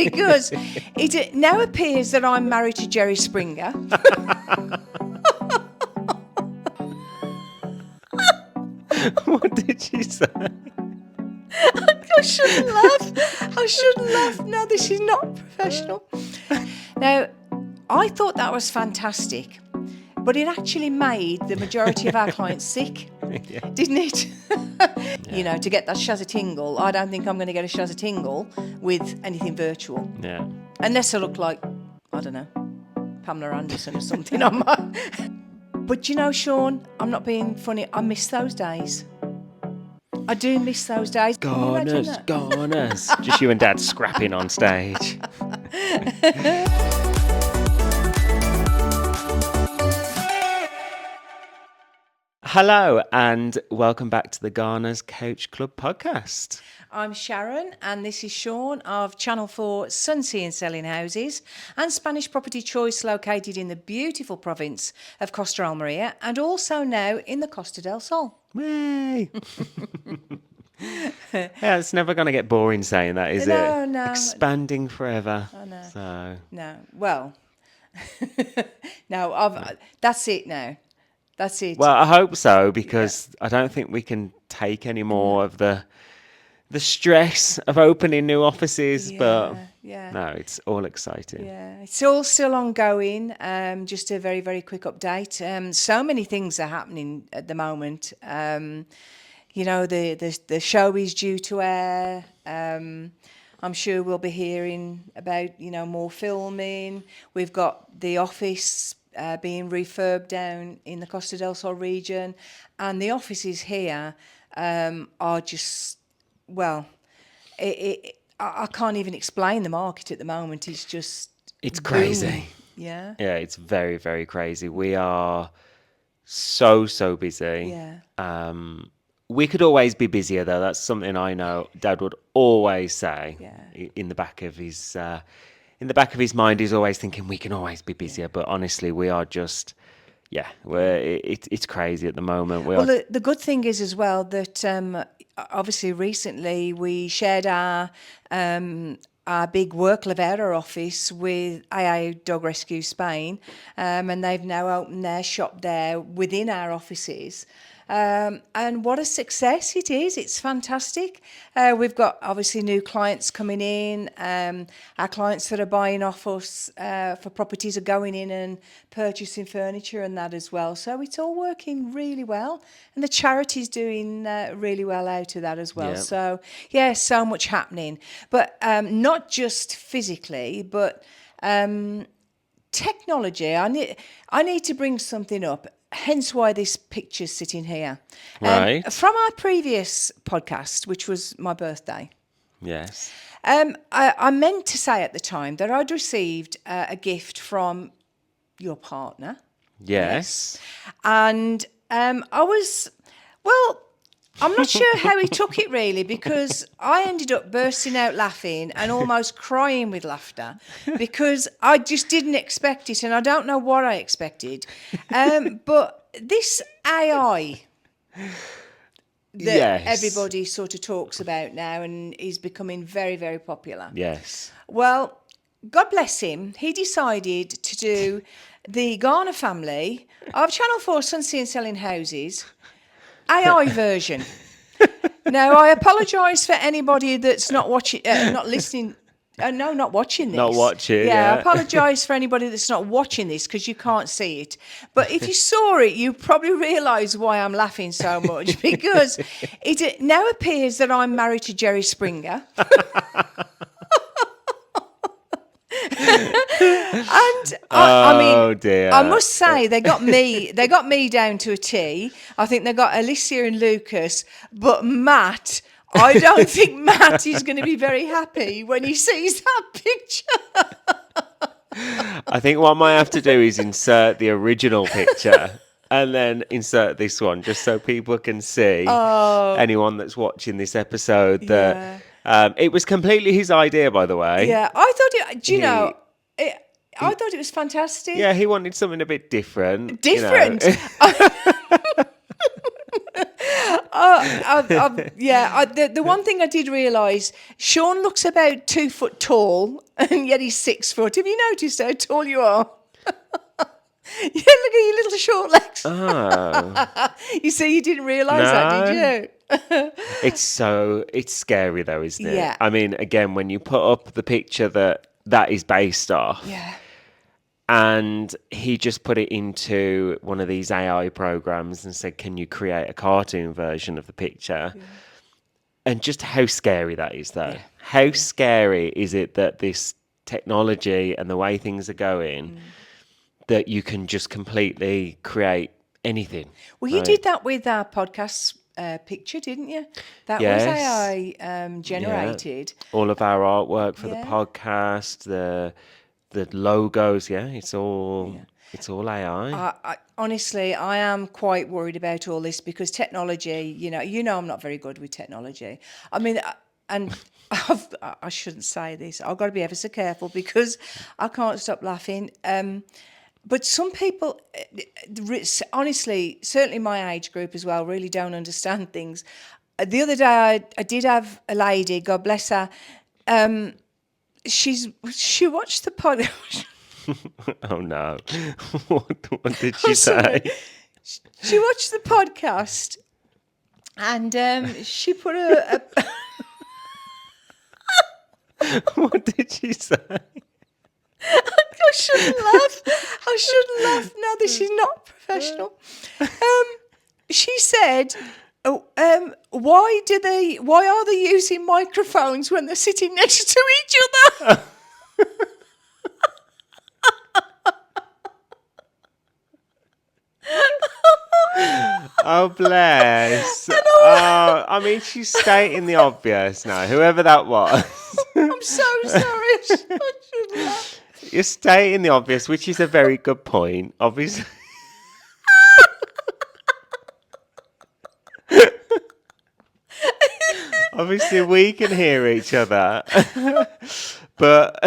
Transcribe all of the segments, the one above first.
Because it now appears that I'm married to Jerry Springer. What did she say? I shouldn't laugh. No, this is not professional. Now, I thought that was fantastic, but it actually made the majority of our clients sick, didn't it? You know, to get that shazza-tingle, I don't think I'm going to get a shazza-tingle with anything virtual. Yeah. Unless I look like, I don't know, Pamela Anderson or something. But you know, Shaun, I'm not being funny. I miss those days. I do miss those days. Garners. Just you and Dad scrapping on stage. Hello and welcome back to the Garners Couch Club Podcast. I'm Sharon and this is Shaun of Channel 4 Sunsea and Selling Houses and Spanish Property Choice, located in the beautiful province of Costa Almeria and also now in the Costa del Sol. Yay! Yeah, it's never going to get boring saying that, is it? No. Expanding forever. I know. So. No. Well, no, that's it now. That's it. Well, I hope so, because I don't think we can take any more of the stress of opening new offices. But no, it's all exciting. Yeah, it's all still ongoing. Just a very, very quick update. So many things are happening at the moment. You know, the show is due to air. I'm sure we'll be hearing about, you know, more filming. We've got the office being refurbed down in the Costa del Sol region, and the offices here are just, well, I can't even explain the market at the moment. It's crazy. booming. Yeah, it's very, very crazy. We are so busy. Yeah. We could always be busier, though. That's something I know Dad would always say. Yeah. In the back of his mind, he's always thinking we can always be busier. But honestly, we are just, it's crazy at the moment. The good thing is as well that obviously recently we shared our big Work Lavera office with AA Dog Rescue Spain, and they've now opened their shop there within our offices. And what a success it is. It's fantastic. We've got obviously new clients coming in. Our clients that are buying off us for properties are going in and purchasing furniture and that as well. So it's all working really well. And the charity's doing really well out of that as well. Yep. So, so much happening. But not just physically, but technology. I need to bring something up. Hence why this picture's sitting here. Right. From our previous podcast, which was my birthday. Yes. I meant to say at the time that I'd received a gift from your partner. Yes. And I'm not sure how he took it really, because I ended up bursting out laughing and almost crying with laughter because I just didn't expect it, and I don't know what I expected. But this AI that everybody sort of talks about now and is becoming very, very popular. Yes. Well, God bless him, he decided to do the Garner family of Channel 4 Sunsea and Selling Houses AI version. Now, I apologise for anybody that's not watching, not listening. Not watching this. Not watching. Yeah, I apologise for anybody that's not watching this because you can't see it. But if you saw it, you probably realise why I'm laughing so much, because it now appears that I'm married to Jerry Springer. And I mean, dear. I must say they got me down to a T. I think they got Alicia and Lucas, but Matt, I don't think Matt is going to be very happy when he sees that picture. I think what I might have to do is insert the original picture and then insert this one, just so people can see, anyone that's watching this episode, that it was completely his idea, by the way. Yeah, I thought it, I thought it was fantastic. Yeah, he wanted something a bit different. Different? You know. The one thing I did realise, Shaun looks about 2 foot tall, and yet he's 6 foot. Have you noticed how tall you are? Yeah, look at your little short legs. Oh. You see, you didn't realise that, did you? It's scary though, isn't it? Yeah. I mean, again, when you put up the picture that is based off, Yeah. and he just put it into one of these AI programs and said, "Can you create a cartoon version of the picture?" Yeah. And just how scary that is, though. Yeah. How scary is it that this technology and the way things are going, that you can just completely create anything? Well, you Right? did that with our podcast picture, didn't you? That was Yes. AI generated. All of our artwork for the Yeah. podcast, the logos, it's all AI. Honestly, I am quite worried about all this because technology, I'm not very good with technology. I mean, and I shouldn't say this. I've got to be ever so careful because I can't stop laughing. But some people, honestly, certainly my age group as well, really don't understand things. The other day, I did have a lady, God bless her. She watched the podcast. Oh no! What did I'm she sorry. say? She watched the podcast, and she put a What did she say? I shouldn't laugh. I shouldn't laugh. No, this is not professional. She said, why are they using microphones when they're sitting next to each other? Oh bless. Oh, I mean, she's stating the obvious now. Whoever that was, I'm so sorry. I shouldn't laugh. you're stating the obvious, which is a very good point. Obviously. Obviously, we can hear each other. But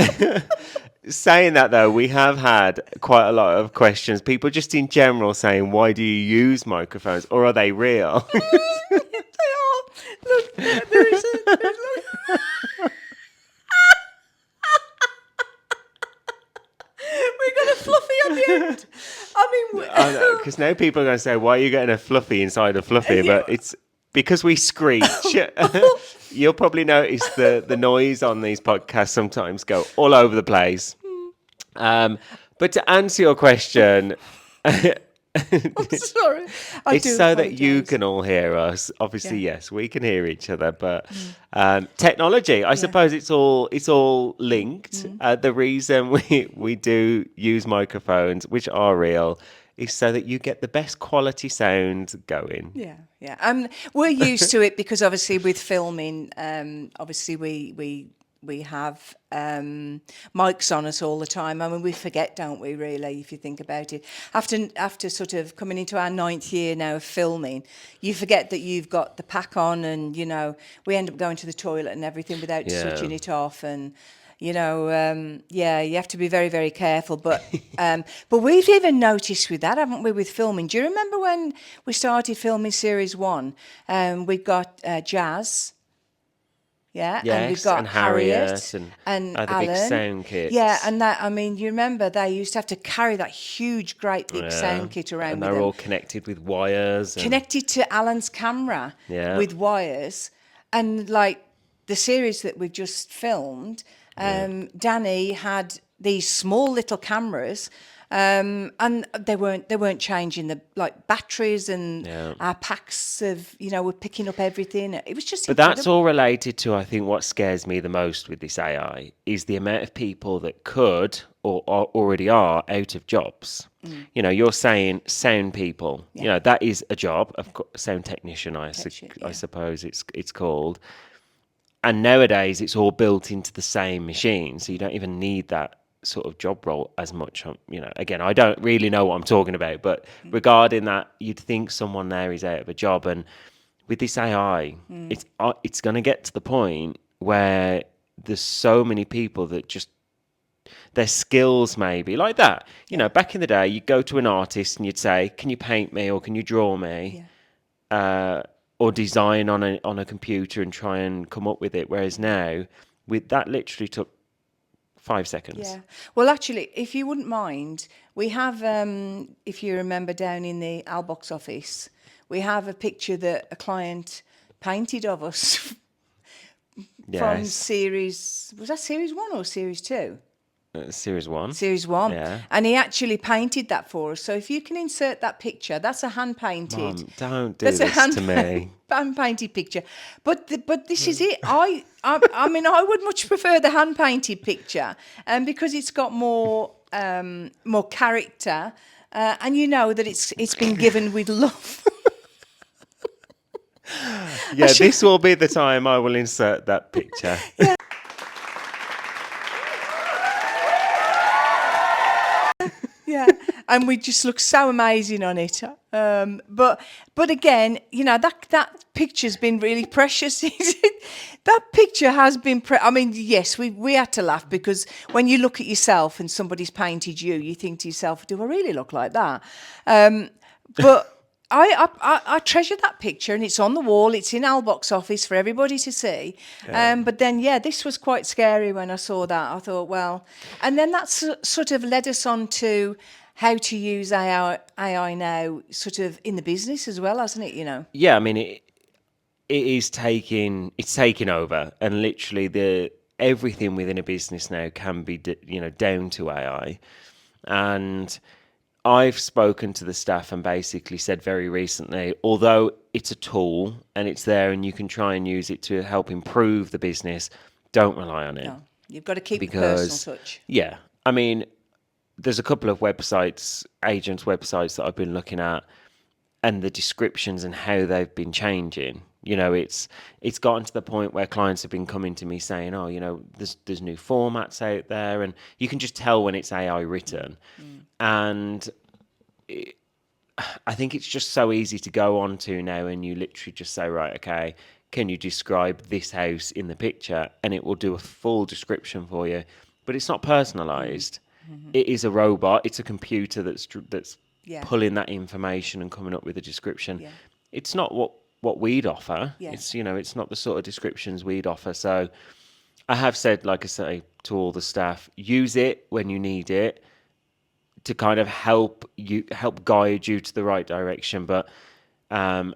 saying that, though, we have had quite a lot of questions. People just in general saying, why do you use microphones? Or are they real? They are. Look, there is a... We got a fluffy on the end. I mean... Because now people are going to say, why are you getting a fluffy inside a fluffy? But it's because we screech. You'll probably notice the noise on these podcasts sometimes go all over the place. But to answer your question, I'm sorry. it's so that you can all hear us. Obviously, yes, we can hear each other. But technology, I suppose it's all linked. The reason we do use microphones, which are real, is so that you get the best quality sound going. Yeah. We're used to it because obviously with filming, obviously we have mics on us all the time. I mean, we forget, don't we, really, if you think about it. After sort of coming into our 9th year now of filming, you forget that you've got the pack on and, we end up going to the toilet and everything without switching it off. And, you have to be very, very careful. But we've even noticed with that, haven't we, with filming? Do you remember when we started filming Series 1? We got Jazz. Yeah, Yes, and we've got and Harriet and the Alan. big sound kits. Yeah, and that, I mean, you remember they used to have to carry that huge, great big sound kit around and with they're them. all connected with wires. Connected to Alan's camera with wires. And like the series that we've just filmed, Danny had these small little cameras. And they weren't changing the batteries and our packs of we're picking up everything. It was just incredible. That's all related to, I think, what scares me the most with this AI is the amount of people that could or already are out of jobs. You're saying sound people. That is a job, of course, sound technician. I suppose it's called. And nowadays it's all built into the same machine, so you don't even need that sort of job role as much. Again, I don't really know what I'm talking about, but regarding that, you'd think someone there is out of a job. And with this AI, it's going to get to the point where there's so many people that just their skills maybe like that. Back in the day, you'd go to an artist and you'd say, "Can you paint me or can you draw me?" or design on a computer and try and come up with it. Whereas now, with that, literally took 5 seconds. Yeah. Well, actually, if you wouldn't mind, we have, if you remember, down in the Albox office, we have a picture that a client painted of us from Yes. series. Was that series 1 or series 2? Series 1. Series 1. Yeah. And he actually painted that for us. So if you can insert that picture, that's a hand painted. Mum, don't do That's a this to me. hand painted picture. But this is it. I mean, I would much prefer the hand painted picture, because it's got more character, and you know that it's been given with love. Yeah, this will be the time I will insert that picture. Yeah. Yeah, and we just look so amazing on it. But again, you know, that picture's been really precious. That picture has been. I mean, yes, we had to laugh because when you look at yourself and somebody's painted you, you think to yourself, "Do I really look like that?" But I treasure that picture, and it's on the wall. It's in Albox office for everybody to see. But then, yeah, this was quite scary when I saw that. I thought, well, and then that's sort of led us on to how to use AI now, sort of in the business as well, hasn't it? You know. Yeah, I mean, it's taking over, and literally everything within a business now can be down to AI. And I've spoken to the staff and basically said very recently, although it's a tool and it's there and you can try and use it to help improve the business, don't rely on it. No, you've got to keep the personal touch. Yeah, I mean, there's a couple of websites, agents' websites that I've been looking at, and the descriptions and how they've been changing. You know, it's gotten to the point where clients have been coming to me saying, "Oh, you know, there's new formats out there," and you can just tell when it's AI written. And I think it's just so easy to go on to now, and you literally just say, "Right, okay, can you describe this house in the picture?" And it will do a full description for you, but it's not personalised. It is a robot. It's a computer that's pulling that information and coming up with a description. Yeah. It's not what we'd offer. Yeah. It's not the sort of descriptions we'd offer. So I have said, like I say, to all the staff, use it when you need it to kind of help guide you to the right direction. But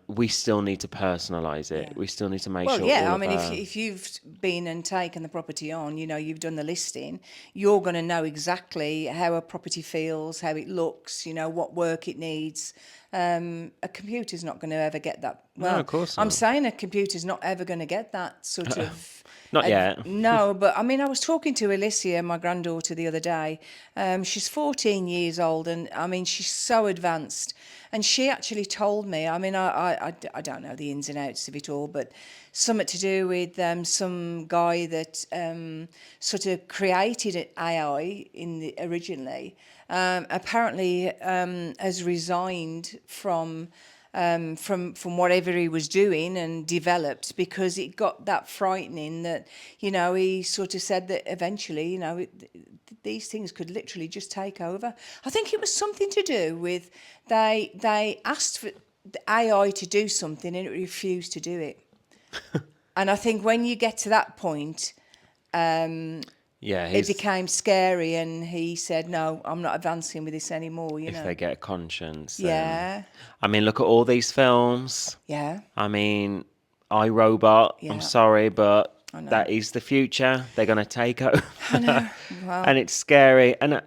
we still need to personalise it. Yeah. We still need to make sure. Well, yeah, I mean, if you've been and taken the property on, you know, you've done the listing, you're going to know exactly how a property feels, how it looks, you know, what work it needs. A computer's not going to ever get that. Well, no, of course not. I'm saying a computer's not ever going to get that sort of. Not yet. No, but I mean, I was talking to Alicia, my granddaughter, the other day. She's 14 years old, and I mean, she's so advanced. And she actually told me, I mean, I don't know the ins and outs of it all, but something to do with some guy that sort of created AI originally, apparently has resigned from whatever he was doing and developed because it got that frightening that, you know, he sort of said that eventually, you know, these things could literally just take over. I think it was something to do with they asked for the AI to do something and it refused to do it. And I think when you get to that point, it became scary, and he said, "No, I'm not advancing with this anymore." You know, if they get a conscience. Yeah. I mean, look at all these films. Yeah. I mean, iRobot. Yeah. I'm sorry, but that is the future. They're going to take over. I know. Wow. And it's scary. And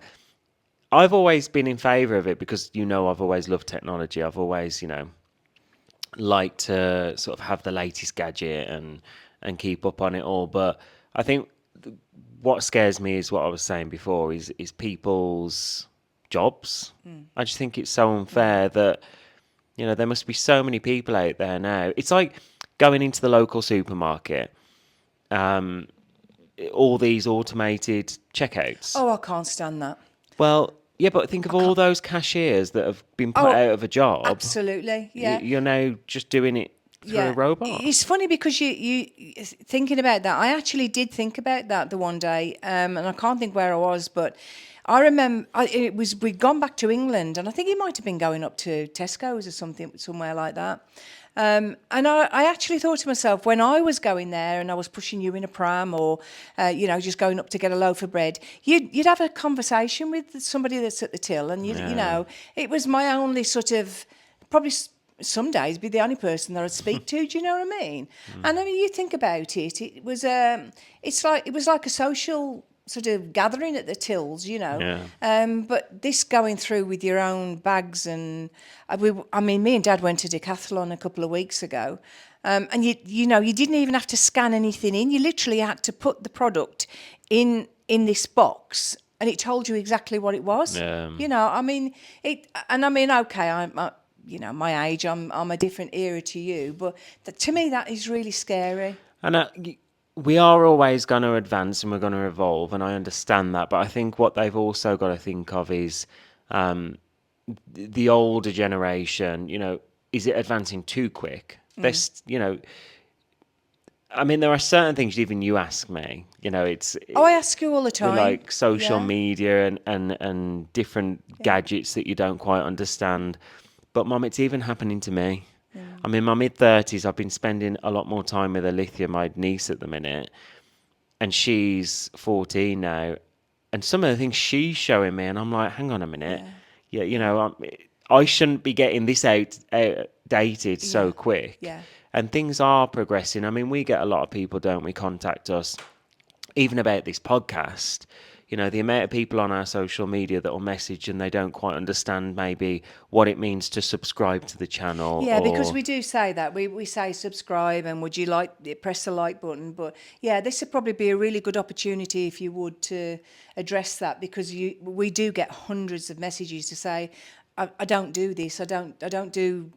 I've always been in favour of it because, you know, I've always loved technology. I've always, you know, liked to sort of have the latest gadget and keep up on it all. But I think what scares me is what I was saying before is people's jobs. I just think it's so unfair that, you know, there must be so many people out there now. It's like going into the local supermarket, all these automated checkouts. Oh, I can't stand that. Well, yeah, but think of all those cashiers that have been put out of a job. Absolutely, yeah. You're now just doing it through a robot. It's funny because you thinking about that. I actually did think about that the one day, and I can't think where I was, but I remember we'd gone back to England, and I think he might have been going up to Tesco's or somewhere like that. And I actually thought to myself, when I was going there and I was pushing you in a pram or, just going up to get a loaf of bread, you'd have a conversation with somebody that's at the till. And, it was my only sort of, probably some days be the only person that I'd speak to. Do you know what I mean? And I mean, you think about it, it was like a social sort of gathering at the tills, Yeah. But this going through with your own bags and me and Dad went to Decathlon a couple of weeks ago, and you didn't even have to scan anything in. You literally had to put the product in this box, and it told you exactly what it was. Yeah. Okay, my age, I'm a different era to you, but to me that is really scary. And we are always going to advance and we're going to evolve, and I understand that. But I think what they've also got to think of is the older generation. Is it advancing too quick? There's, I mean, there are certain things even you ask me. I ask you all the time. Like social media and different gadgets that you don't quite understand. But Mum, it's even happening to me. I'm in my mid-30s. I've been spending a lot more time with Alithia, my niece, at the minute. And she's 14 now. And some of the things she's showing me, and I'm like, hang on a minute. Yeah, I shouldn't be getting this outdated so quick. Yeah. And things are progressing. I mean, we get a lot of people, don't we, contact us, even about this podcast. The amount of people on our social media that will message and they don't quite understand maybe what it means to subscribe to the channel. Yeah, because we do say that. We say subscribe and would you press the like button. But yeah, this would probably be a really good opportunity if you would to address that, because we do get hundreds of messages to say, I don't do this, I don't do.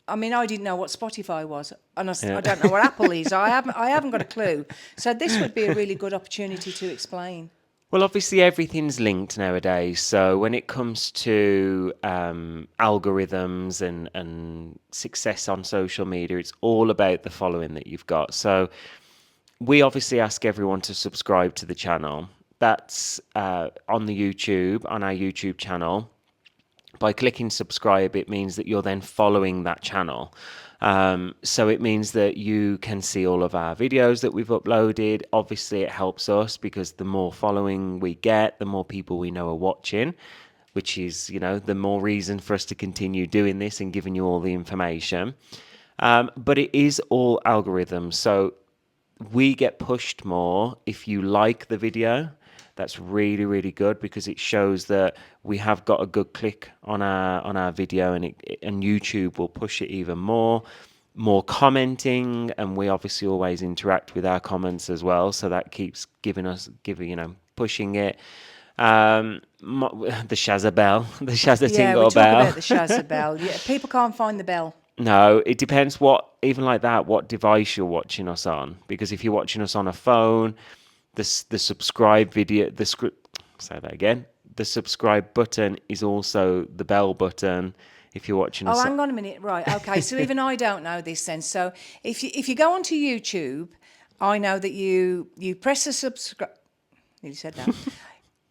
I mean, I didn't know what Spotify was, and I don't know what Apple is. I haven't got a clue. So this would be a really good opportunity to explain. Well, obviously everything's linked nowadays. So when it comes to algorithms and success on social media, it's all about the following that you've got. So we obviously ask everyone to subscribe to the channel. That's on our YouTube channel. By clicking subscribe, it means that you're then following that channel. So it means that you can see all of our videos that we've uploaded. Obviously, it helps us because the more following we get, the more people we know are watching, which is, the more reason for us to continue doing this and giving you all the information. But it is all algorithms. So we get pushed more if you like the video. That's really, really good because it shows that we have got a good click on our video, and YouTube will push it even more commenting, and we obviously always interact with our comments as well, so that keeps pushing it. The Shazza bell, the Shazza tingle bell. Yeah, we talk about the Shazza bell. Yeah, people can't find the bell. No, it depends what device you're watching us on, because if you're watching us on a phone, the subscribe video, say that again. The subscribe button is also the bell button. If you're watching us. Oh, hang on a minute. Right. Okay. So even I don't know this then. So if you go onto YouTube, I know that you press the subscribe. You said that.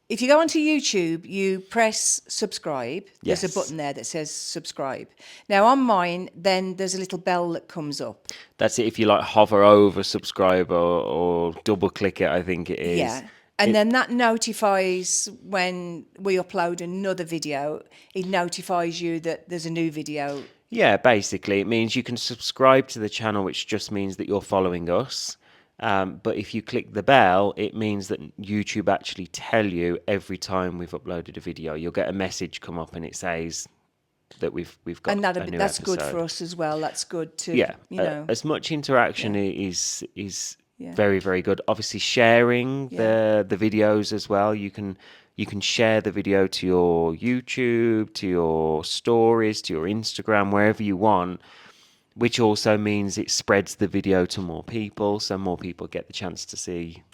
If you go onto YouTube, you press subscribe. Yes. There's a button there that says subscribe. Now on mine, then there's a little bell that comes up. That's it. If you hover over subscribe or double click it, I think it is. Yeah. And then that notifies when we upload another video. It notifies you that there's a new video. Yeah, basically, it means you can subscribe to the channel, which just means that you're following us. But if you click the bell, it means that YouTube actually tell you every time we've uploaded a video. You'll get a message come up and it says that we've got and a new that's episode. Good for us as well. That's good to as much interaction is very, very good. Obviously, sharing the videos as well. You can share the video to your YouTube, to your stories, to your Instagram, wherever you want. Which also means it spreads the video to more people, so more people get the chance to see.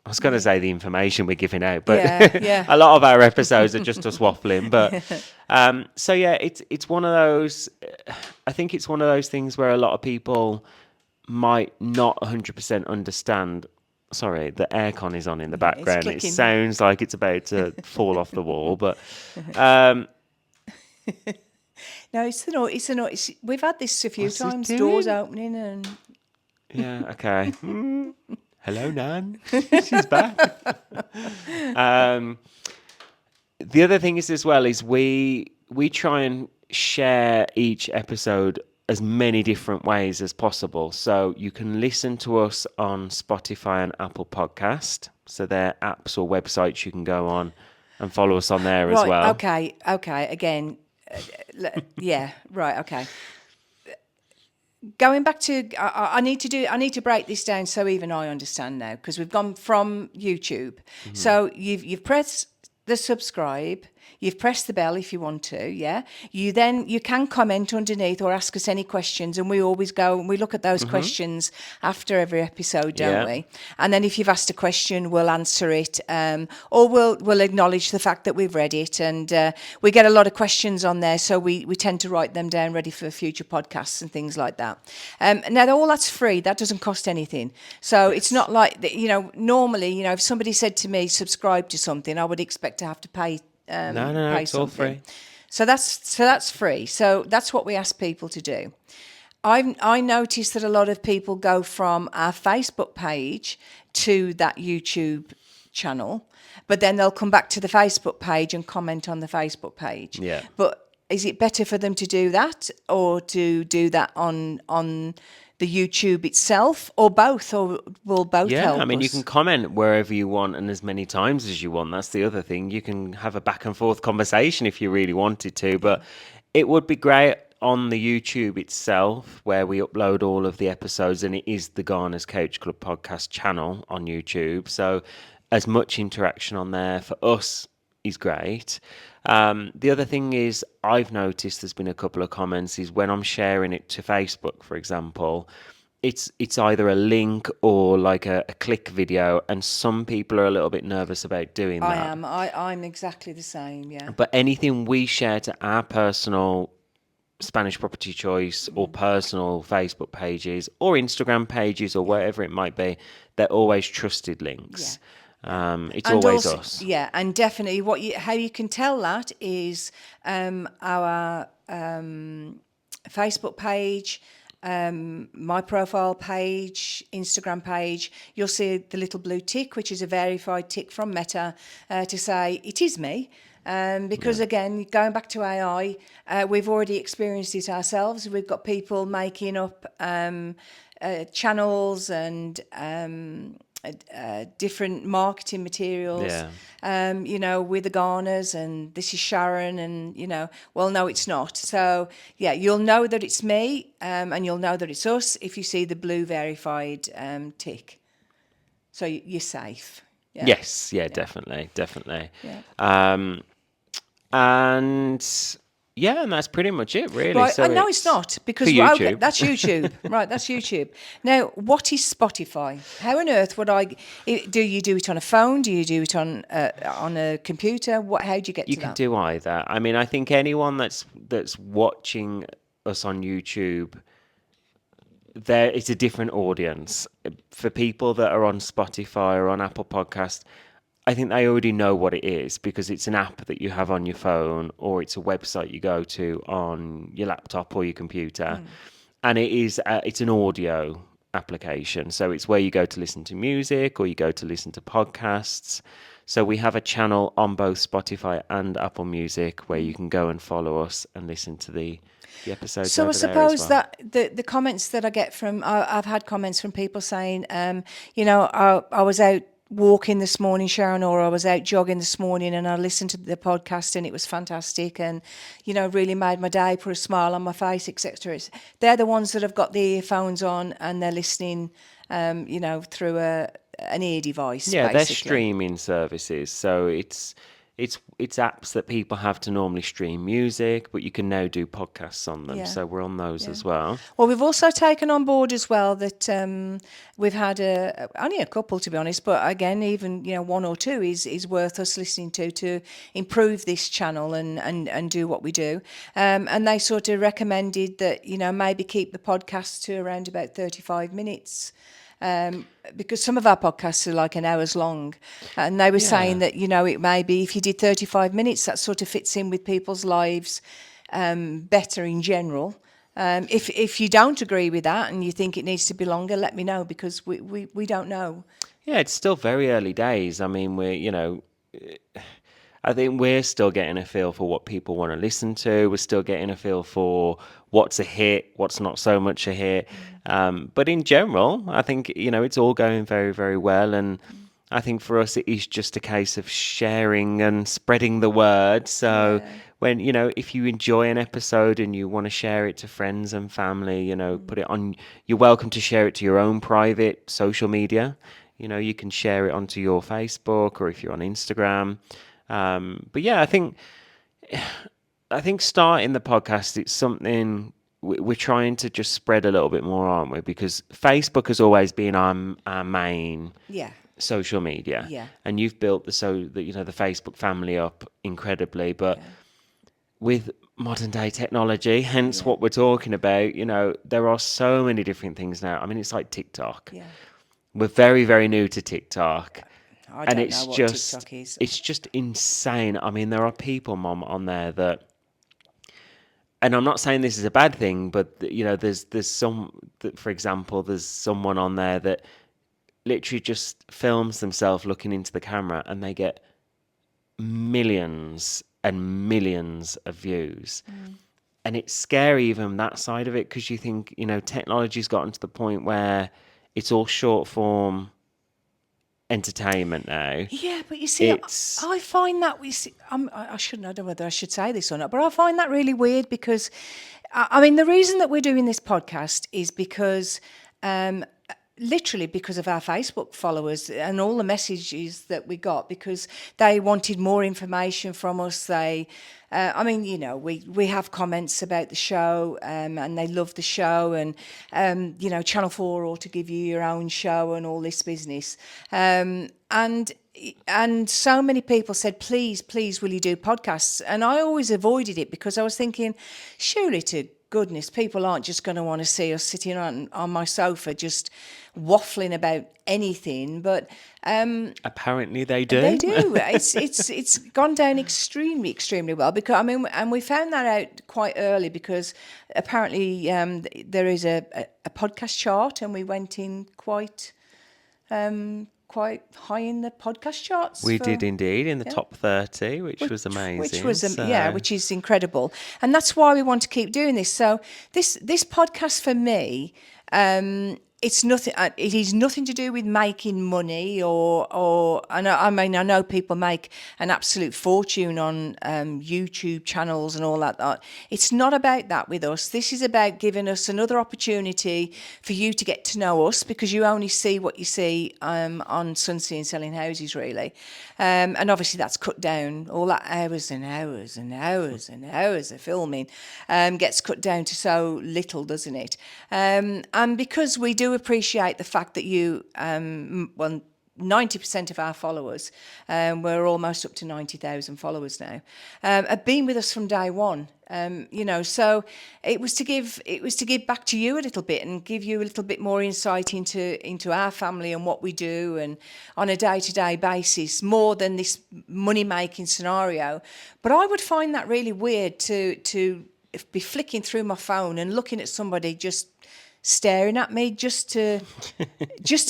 I was going to say the information we're giving out, but a lot of our episodes are just us waffling. But it's one of those. I think it's one of those things where a lot of people might not 100% understand. Sorry, the aircon is on in the background. It sounds like it's about to fall off the wall, but. No, it's the noise. It's the noise. We've had this a few What's it times. doing? Doors opening and Yeah, okay. Hello, Nan. She's back. The other thing is as well is we try and share each episode as many different ways as possible. So you can listen to us on Spotify and Apple Podcast. So they're apps or websites you can go on and follow us on there as well. Okay. Again, yeah. Right. Okay. Going back to, I need to break this down so even I understand now, because we've gone from YouTube. Mm-hmm. So you've pressed the subscribe. You've pressed the bell if you want to, yeah. You can comment underneath or ask us any questions, and we always go and we look at those questions after every episode, don't we? And then if you've asked a question, we'll answer it, or we'll acknowledge the fact that we've read it. And we get a lot of questions on there, so we tend to write them down ready for future podcasts and things like that. Now all that's free; that doesn't cost anything. So it's not like normally, if somebody said to me subscribe to something, I would expect to have to pay. No, it's all free. So that's free. So that's what we ask people to do. I noticed that a lot of people go from our Facebook page to that YouTube channel, but then they'll come back to the Facebook page and comment on the Facebook page. Yeah. But is it better for them to do that or to do that on the YouTube itself, or both, or will both help us? I mean, you can comment wherever you want and as many times as you want. That's the other thing. You can have a back and forth conversation if you really wanted to, but it would be great on the YouTube itself where we upload all of the episodes, and it is the Garners Couch Club Podcast channel on YouTube. So as much interaction on there for us is great. The other thing is I've noticed there's been a couple of comments is when I'm sharing it to Facebook, for example, it's either a link or like a click video, and some people are a little bit nervous about doing that. I am. I'm exactly the same, yeah. But anything we share to our personal Spanish Property Choice or personal Facebook pages or Instagram pages or whatever it might be, they're always trusted links. Yeah. It's and always also, us. Yeah, and definitely how you can tell that is our Facebook page, my profile page, Instagram page. You'll see the little blue tick, which is a verified tick from Meta to say it is me. Because again, going back to AI, we've already experienced it ourselves. We've got people making up channels and different marketing materials, with the Garners, and this is Sharon, and well, no, it's not. So yeah, you'll know that it's me, and you'll know that it's us if you see the blue verified tick. So you're safe. Yeah. Yes, definitely. Yeah. And that's pretty much it, really. Right, so no, it's not, because YouTube. That's YouTube. Right, that's YouTube. Now, what is Spotify? How on earth would do you do it on a phone? Do you do it on a computer? How do you get to that? You can do either. I mean, I think anyone that's watching us on YouTube, it's a different audience. For people that are on Spotify or on Apple Podcast, I think they already know what it is because it's an app that you have on your phone, or it's a website you go to on your laptop or your computer. And it's an audio application. So it's where you go to listen to music or you go to listen to podcasts. So we have a channel on both Spotify and Apple Music where you can go and follow us and listen to the episodes. So I suppose that the comments that I get from, I've had comments from people saying, I was out walking this morning, Sharon, or I was out jogging this morning and I listened to the podcast and it was fantastic and, really made my day, put a smile on my face, etc. They're the ones that have got the earphones on and they're listening, through an ear device. Yeah, basically. They're streaming services. So it's apps that people have to normally stream music, but you can now do podcasts on them. Yeah. So we're on those as well. Well, we've also taken on board as well that we've had only a couple, to be honest, but again, even one or two is worth us listening to improve this channel and do what we do. And they sort of recommended that maybe keep the podcast to around about 35 minutes. Because some of our podcasts are like an hour's long, and they were saying that it may be if you did 35 minutes, that sort of fits in with people's lives, better in general. If you don't agree with that and you think it needs to be longer, let me know, because we don't know. Yeah, it's still very early days. I mean, I think we're still getting a feel for what people want to listen to. We're still getting a feel for what's a hit, what's not so much a hit. But in general, I think, it's all going very, very well. And I think for us, it is just a case of sharing and spreading the word. So when, if you enjoy an episode and you want to share it to friends and family, put it on, you're welcome to share it to your own private social media. You can share it onto your Facebook, or if you're on Instagram. But yeah, I think starting the podcast, it's something we're trying to just spread a little bit more, aren't we? Because Facebook has always been our main social media, and you've built the Facebook family up incredibly. But with modern day technology, hence what we're talking about, there are so many different things now. I mean, it's like TikTok. We're very, very new to TikTok. I don't know what TikTok is. It's just insane. I mean, there are people, Mom, on there that, and I'm not saying this is a bad thing, but there's for example, there's someone on there that literally just films themselves looking into the camera, and they get millions and millions of views. And it's scary, even that side of it, because you think, technology's gotten to the point where it's all short form entertainment now. Yeah, but you see, I find that I shouldn't. I don't know whether I should say this or not, but I find that really weird, because, I mean, the reason that we're doing this podcast is because, literally because of our Facebook followers and all the messages that we got, because they wanted more information from us. I mean, we have comments about the show, and they love the show, and, Channel 4 ought to give you your own show and all this business. And so many people said, please, will you do podcasts? And I always avoided it, because I was thinking, surely to goodness, people aren't just going to want to see us sitting on my sofa just waffling about anything. But apparently they do. They do. It's gone down extremely, extremely well, because and we found that out quite early, because apparently there is a podcast chart, and we went in quite high in the podcast charts. We did indeed, in the top 30, which was amazing. Which is incredible. And that's why we want to keep doing this. So this podcast for me, it's nothing. It is nothing to do with making money, or I know people make an absolute fortune on YouTube channels and all that. It's not about that with us. This is about giving us another opportunity for you to get to know us, because you only see what you see on Sunsea and Selling Houses, really. And obviously that's cut down. All that hours and hours and hours and hours of filming gets cut down to so little, doesn't it? And because we do appreciate the fact that you, 90% of our followers, we're almost up to 90,000 followers now, have been with us from day one. So it was to give back to you a little bit, and give you a little bit more insight into our family and what we do, and on a day-to-day basis, more than this money-making scenario. But I would find that really weird to be flicking through my phone and looking at somebody just staring at me just to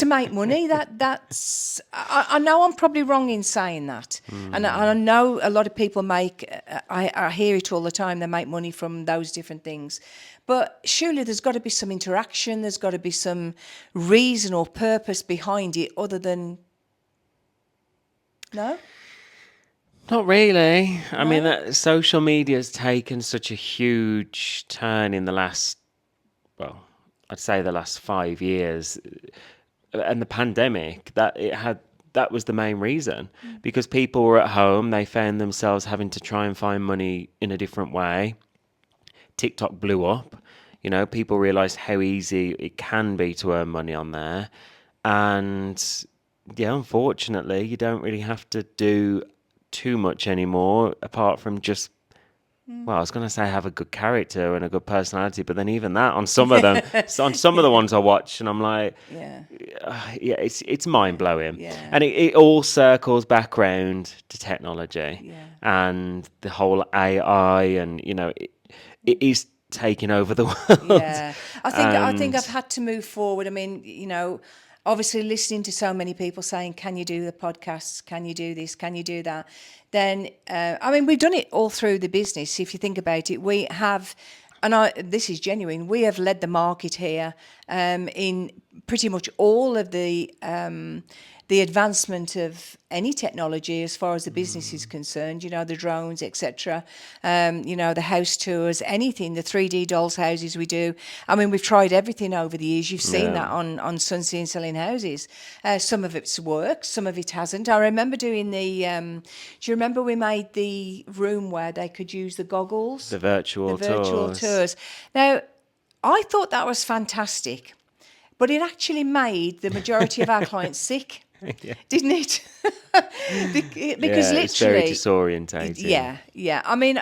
make money. That's I know I'm probably wrong in saying that, and I know a lot of people make. I hear it all the time. They make money from those different things, but surely there's got to be some interaction. There's got to be some reason or purpose behind it, other than no. Not really. I mean, that social media has taken such a huge turn in the last, well, I'd say the last 5 years, and the pandemic, that was the main reason, because people were at home. They found themselves having to try and find money in a different way. TikTok blew up. People realized how easy it can be to earn money on there. And yeah, unfortunately, you don't really have to do too much anymore, apart from just well, I was going to say have a good character and a good personality, but then even that on some of them, on some of the ones I watch, and I'm like, Yeah. yeah, it's mind blowing, Yeah. and it all circles back round to technology Yeah. and the whole AI, and it is taking over the world. Yeah, I think I've And had to move forward. I mean, obviously listening to so many people saying, "Can you do the podcasts? Can you do this? Can you do that?" Then, I mean, we've done it all through the business. If you think about it, we have, and this is genuine. We have led the market here in pretty much all of the advancement of any technology as far as the business is concerned, the drones, etc., the house tours, anything, the 3D dolls houses we do. I mean, we've tried everything over the years. You've seen that on Sunsea and Selling Houses. Some of it's worked, some of it hasn't. I remember doing do you remember we made the room where they could use the goggles? the virtual tours. Now, I thought that was fantastic, but it actually made the majority of our clients sick. Yeah. Didn't it? Because Yeah, it's very literally, disorientating. yeah. I mean,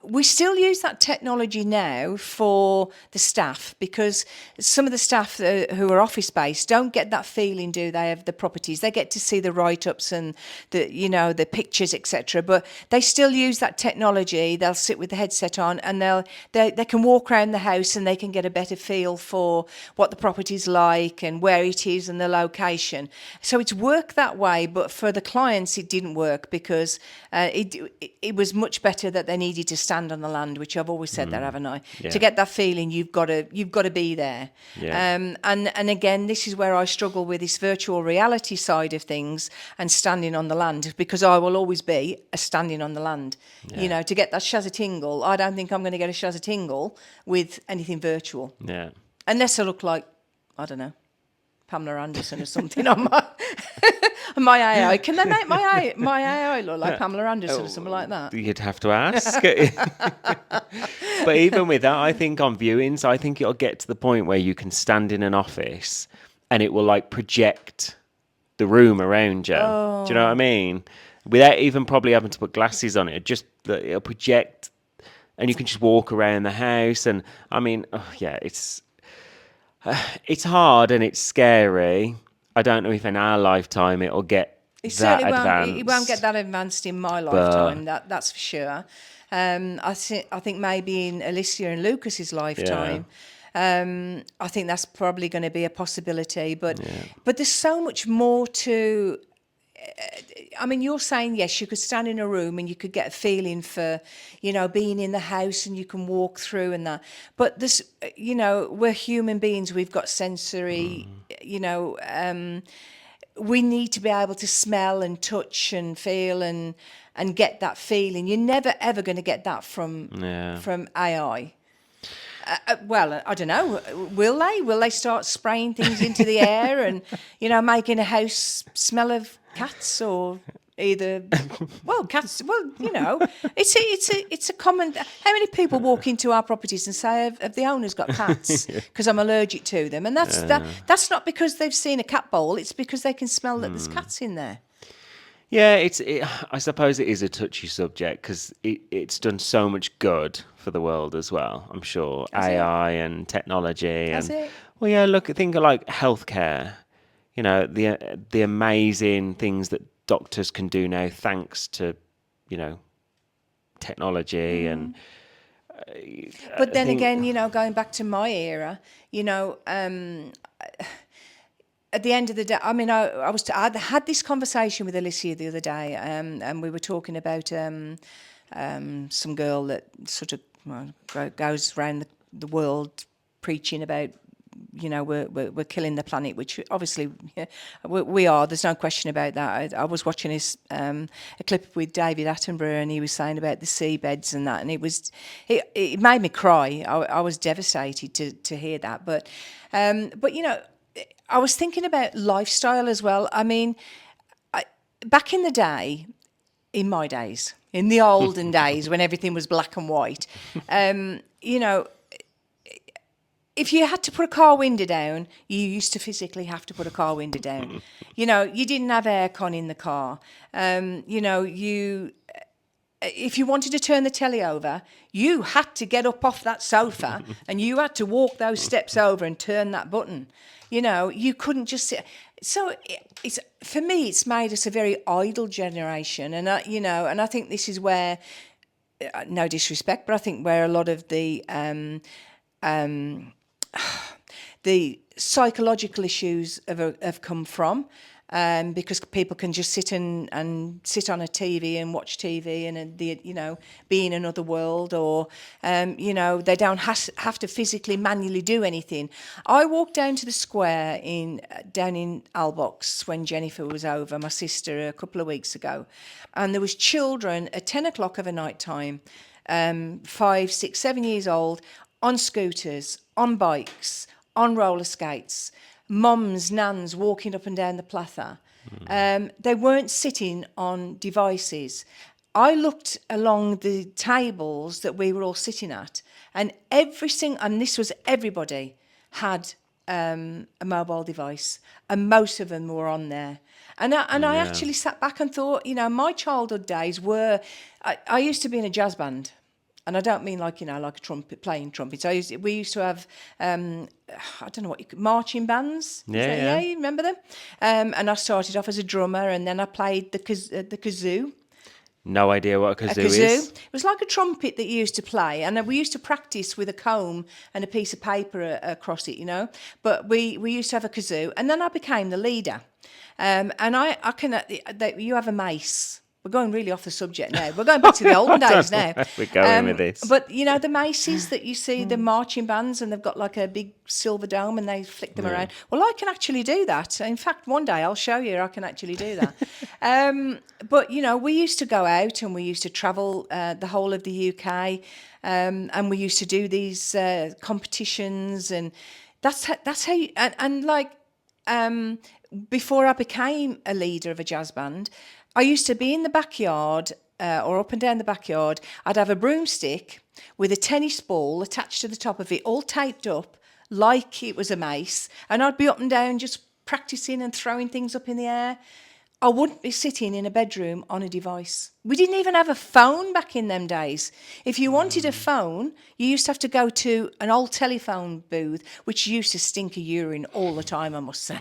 we still use that technology now for the staff, because some of the staff who are office based don't get that feeling, do they, of the properties? They get to see the write ups and the pictures, etc. But they still use that technology. They'll sit with the headset on and they can walk around the house and they can get a better feel for what the property's like and where it is and the location. So it's worked that way, but for the clients it didn't work, because it was much better that they needed to stand on the land, which I've always said that, haven't I? Yeah. To get that feeling, you've got to be there. Yeah. And again, this is where I struggle with this virtual reality side of things and standing on the land, because I will always be a standing on the land. Yeah. To get that shazza tingle, I don't think I'm going to get a shazza tingle with anything virtual, Yeah. unless I look like, I don't know, Pamela Anderson or something on my AI. Can they make my AI look like Pamela Anderson or something like that? You'd have to ask. But even with that, I think on viewings, I think it'll get to the point where you can stand in an office and it will like project the room around you. Do you know what I mean? Without even probably having to put glasses on it, it'll project, and you can just walk around the house. And I mean, it's hard and it's scary. I don't know if in our lifetime it'll get It that certainly advanced. won't. It won't get that advanced in my lifetime. That's for sure. I think maybe in Alicia and Lucas's lifetime. I think that's probably going to be a possibility. But there's so much more to. I mean, you're saying, yes, you could stand in a room and you could get a feeling for, being in the house, and you can walk through and that. But this, we're human beings. We've got sensory, we need to be able to smell and touch and feel and get that feeling. You're never, ever going to get that from AI. Well, I don't know. Will they? Will they start spraying things into the air and, making a house smell of cats, or either? Well, cats. Well, it's a common. How many people walk into our properties and say, "Have the owners got cats?" Because I'm allergic to them, and that's not because they've seen a cat bowl. It's because they can smell that there's cats in there. Yeah, I suppose it is a touchy subject because it's done so much good for the world as well. I'm sure AI and technology Has and it? well, yeah. Think of like healthcare. The amazing things that doctors can do now thanks to technology and. But then again, going back to my era, at the end of the day, I mean, I had this conversation with Alicia the other day, and we were talking about some girl that sort of goes around the world preaching about, we're killing the planet, which obviously we are. There's no question about that. I was watching a clip with David Attenborough, and he was saying about the seabeds and that, and it made me cry. I was devastated to hear that, but I was thinking about lifestyle as well. I mean, back in the day, in my days, in the olden days when everything was black and white, if you had to put a car window down, you used to physically have to put a car window down. You didn't have aircon in the car. if you wanted to turn the telly over, you had to get up off that sofa and you had to walk those steps over and turn that button. You know, you couldn't just sit. So it's, for me, it's made us a very idle generation. And, I think this is where, no disrespect, but I think where a lot of the psychological issues have come from, because people can just sit and sit on a TV and watch TV and be in another world, or they don't have to physically manually do anything. I walked down to the square down in Albox when Jennifer was over, my sister, a couple of weeks ago, and there was children at 10 o'clock of a night time, 5, 6, 7 years old, on scooters, on bikes, on roller skates, mums, nans walking up and down the plaza. They weren't sitting on devices. I looked along the tables that we were all sitting at, and and this was everybody, had a mobile device, and most of them were on there. And I actually sat back and thought, my childhood days were, I used to be in a jazz band. And I don't mean like a trumpet, playing trumpets. We used to have, I don't know marching bands. Yeah. You remember them? And I started off as a drummer, and then I played the kazoo. No idea what a kazoo is. It was like a trumpet that you used to play, and we used to practice with a comb and a piece of paper across it, But we used to have a kazoo, and then I became the leader. And you have a mace. We're going really off the subject now. We're going back to the olden days now. We're going with this. But, the maces that you see, the marching bands, and they've got like a big silver dome and they flick them around. Well, I can actually do that. In fact, one day I'll show you I can actually do that. But, we used to go out and we used to travel the whole of the UK, and we used to do these competitions, and that's how you, before I became a leader of a jazz band, I used to be in the backyard, or up and down the backyard. I'd have a broomstick with a tennis ball attached to the top of it, all taped up like it was a mace, and I'd be up and down just practicing and throwing things up in the air. I wouldn't be sitting in a bedroom on a device. We didn't even have a phone back in them days. If you wanted a phone, you used to have to go to an old telephone booth, which used to stink of urine all the time, I must say.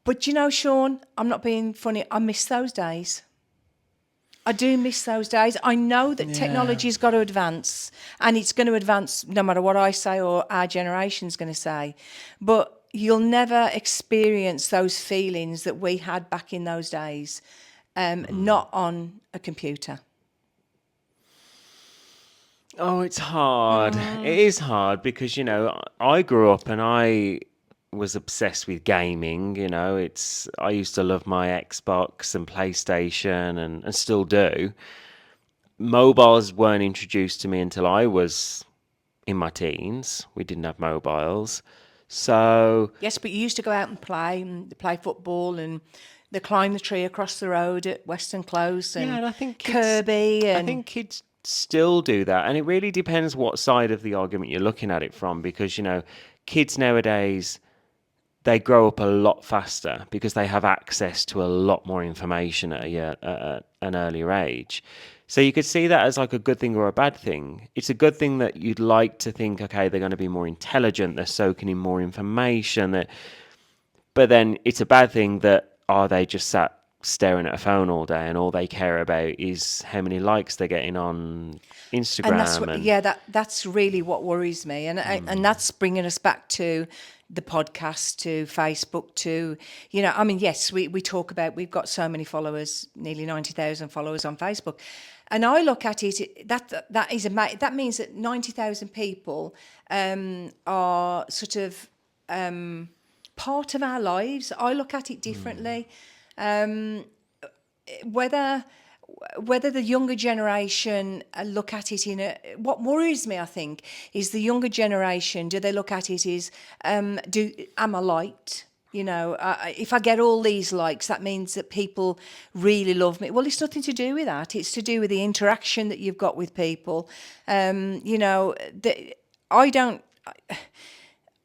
But Shaun, I'm not being funny. I miss those days. I do miss those days. I know that technology's got to advance, and it's going to advance no matter what I say or our generation's going to say. But you'll never experience those feelings that we had back in those days, not on a computer. Oh, it's hard. It is hard because, I grew up and I was obsessed with gaming. I used to love my Xbox and PlayStation and still do. Mobiles weren't introduced to me until I was in my teens. We didn't have mobiles. So yes, but you used to go out and play football and climb the tree across the road at Western Close and I think Kirby. I think kids still do that, and it really depends what side of the argument you're looking at it from, because kids nowadays, they grow up a lot faster because they have access to a lot more information at an earlier age. So you could see that as like a good thing or a bad thing. It's a good thing that you'd like to think, okay, they're going to be more intelligent, they're soaking in more information. But then it's a bad thing that, are they just sat staring at a phone all day and all they care about is how many likes they're getting on Instagram? And that's really what worries me. And that's bringing us back to the podcast, to Facebook, to, yes, we talk about, we've got so many followers, nearly 90,000 followers on Facebook. And I look at it, that means that 90,000 people are sort of part of our lives. I look at it differently. Whether the younger generation look at it what worries me, I think, is the younger generation. Do they look at it as, am I liked? If I get all these likes, that means that people really love me. Well, it's nothing to do with that. It's to do with the interaction that you've got with people.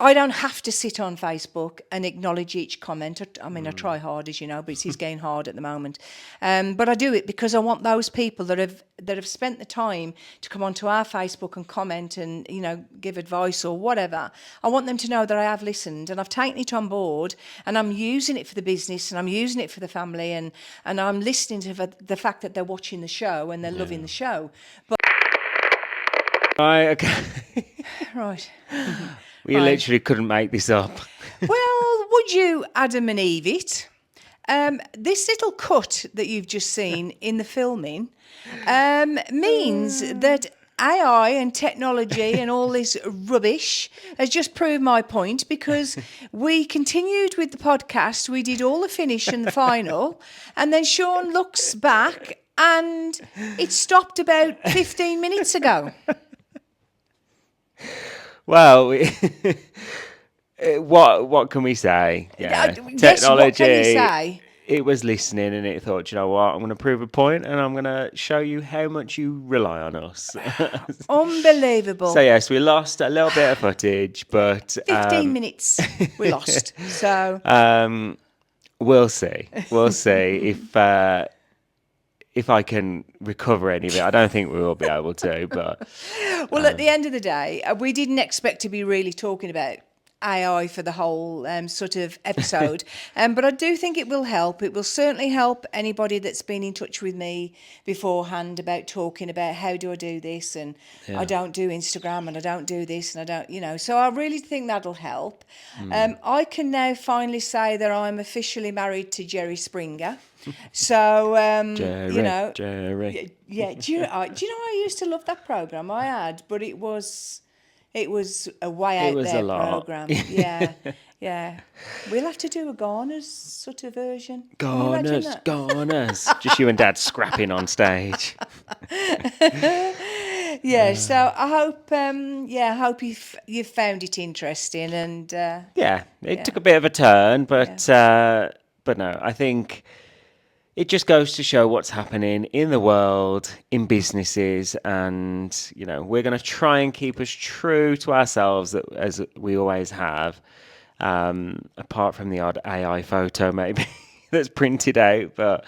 I don't have to sit on Facebook and acknowledge each comment. I mean, I try hard, as you know, but it's getting hard at the moment. But I do it because I want those people that have spent the time to come onto our Facebook and comment and, you know, give advice or whatever. I want them to know that I have listened and I've taken it on board and I'm using it for the business and I'm using it for the family and I'm listening to the fact that they're watching the show and they're loving the show. But Right, okay. right. We literally couldn't make this up. Well, would you Adam and Eve it? This little cut that you've just seen in the filming means that AI and technology and all this rubbish has just proved my point because we continued with the podcast. We did all the finish and the final. And then Shaun looks back and it stopped about 15 minutes ago. Well, what can we say? Yeah, Yes, what can you say? It was listening and it thought, you know what, I'm going to prove a point and I'm going to show you how much you rely on us. Unbelievable. So, yes, we lost a little bit of footage, but... 15 minutes we lost. So... we'll see. We'll see if I can recover any of it. I don't think we will be able to, but... Well, at the end of the day, we didn't expect to be really talking about AI for the whole sort of episode. But I do think it will help. It will certainly help anybody that's been in touch with me beforehand about talking about how do I do this and I don't do Instagram and I don't do this and I don't, you know. So I really think that'll help. I can now finally say that I'm officially married to Jerry Springer. So, Jerry, you know. Jerry. Yeah. Do you know I used to love that programme? I had, but it was a way out there programme. Yeah, yeah. We'll have to do a Garners sort of version. Garners. Just you and Dad scrapping on stage. Yeah, so I hope you've found it interesting and it took a bit of a turn, but no, I think it just goes to show what's happening in the world, in businesses, and, you know, we're going to try and keep us true to ourselves as we always have, apart from the odd AI photo maybe that's printed out. But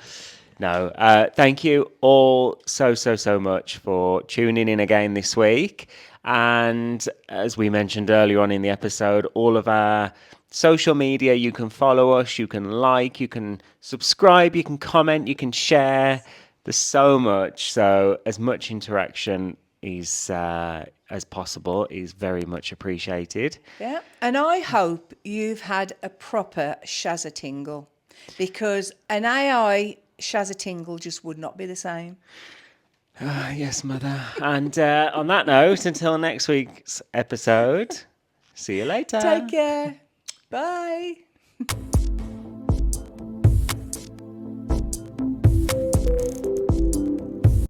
no, thank you all so much for tuning in again this week. And as we mentioned earlier on in the episode, all of our social media, you can follow us, you can like, you can subscribe, you can comment, you can share. There's so much. So as much interaction is as possible is very much appreciated. Yeah, and I hope you've had a proper Shazza tingle because an AI Shazza tingle just would not be the same. Yes, Mother. And on that note, until next week's episode, see you later. Take care. Bye.